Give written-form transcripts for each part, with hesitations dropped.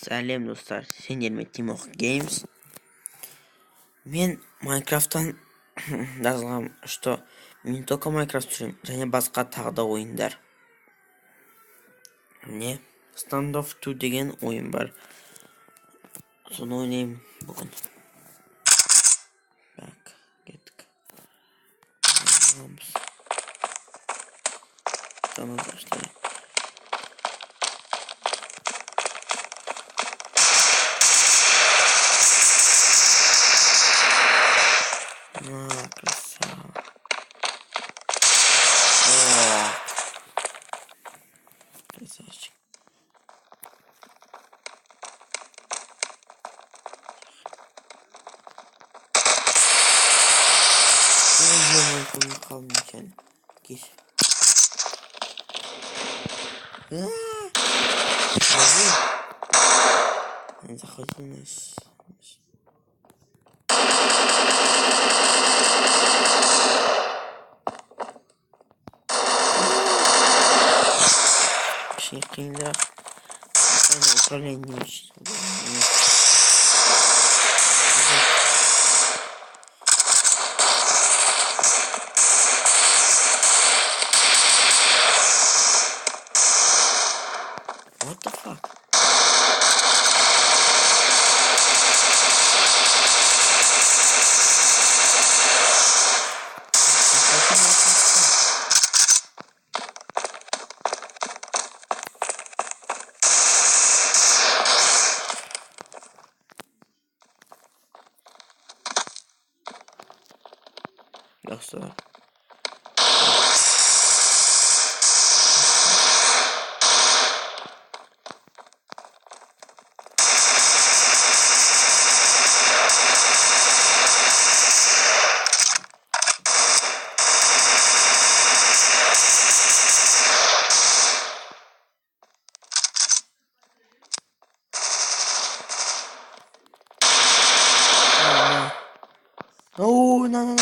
Сәлем достар, сендермен Тимох Games. Мен Майнкрафттан жазылғам, что мен только Майнкрафт түсірем, және басқа тағы да ойындар. Міне, Standoff 2 деген ойын бар. Соны ойнайым бүгін. Так, кеттік. Tamam başlayalım. Красава. О, красавчик. Ой, я не нечаянно. Кись. Он заходил на нас. Шейкинда. Управление не очень. What the fuck? Dostlar. Oh, no.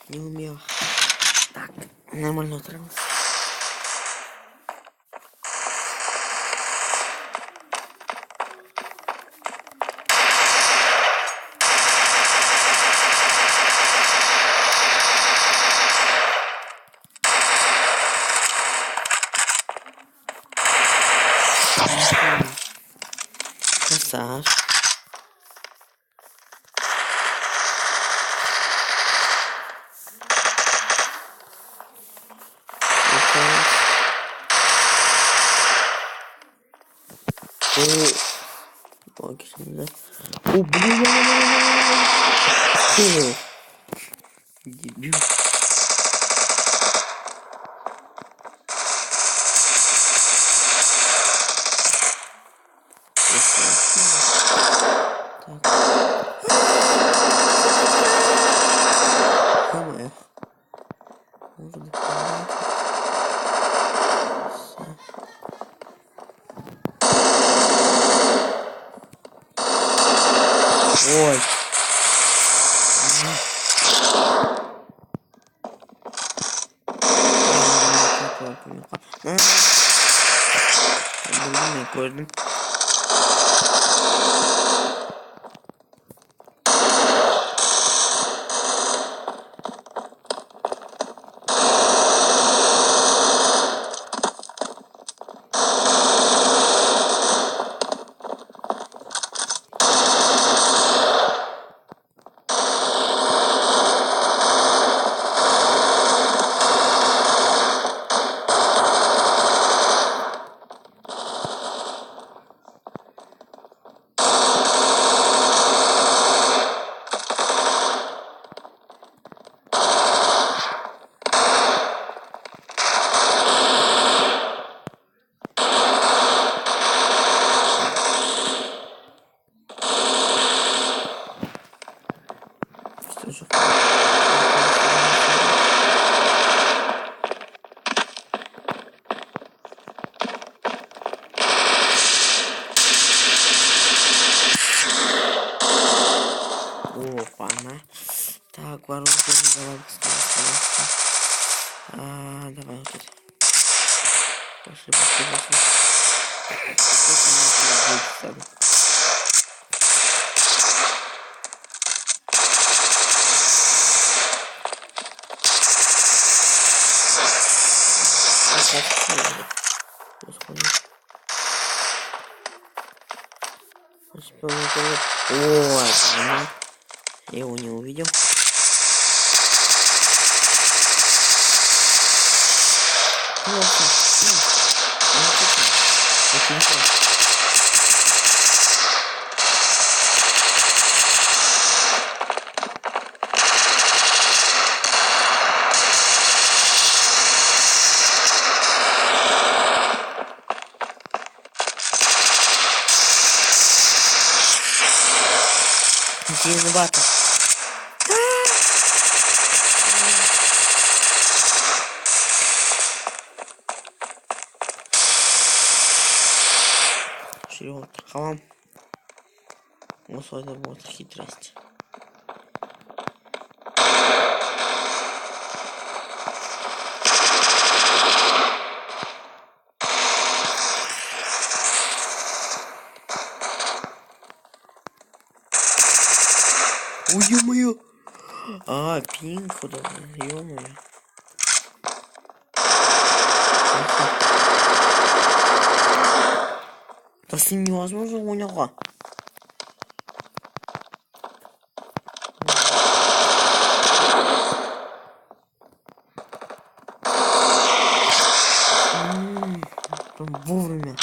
Не умел. Так, нормально утро. Красавчик. Логично, да? О, блин! Дебил. Ё-моё. Ой. Блин, koydum. вооружение давай быстрее. Давай вот это. Пошли. Я его не увидел. Здесь бата. Вот халам. Вот это вот хитрость. Ой, ё-моё! Пинг куда? Ё-моё. Да с ним невозможно уняла. Прям вовремя.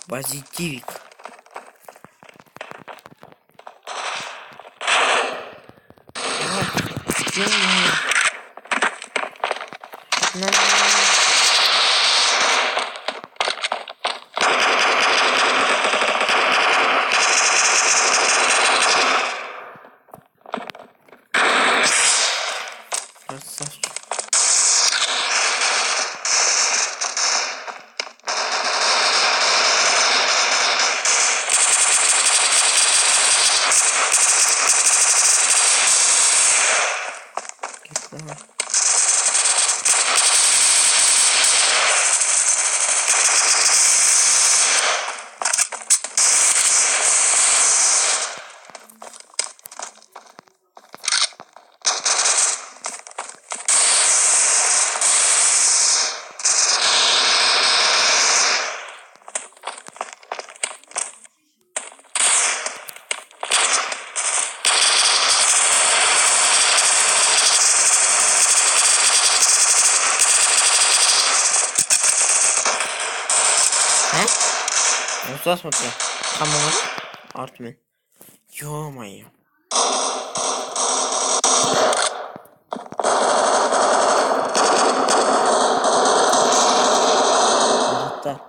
Позитивик. Красавчик. Давай. Ну что, смотри. Хамон. Артмен. Ё-моё. Так.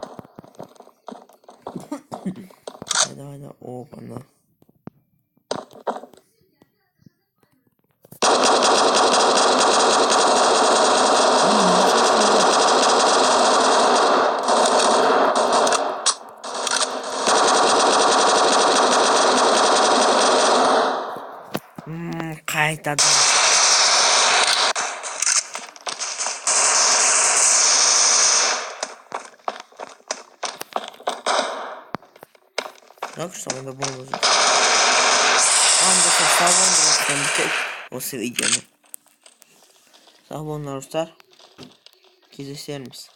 Давай. Опа-на. Қайтадан. Так что надо было уже. Осы видеоны. Sağ olun dostlar. Кездесерміз.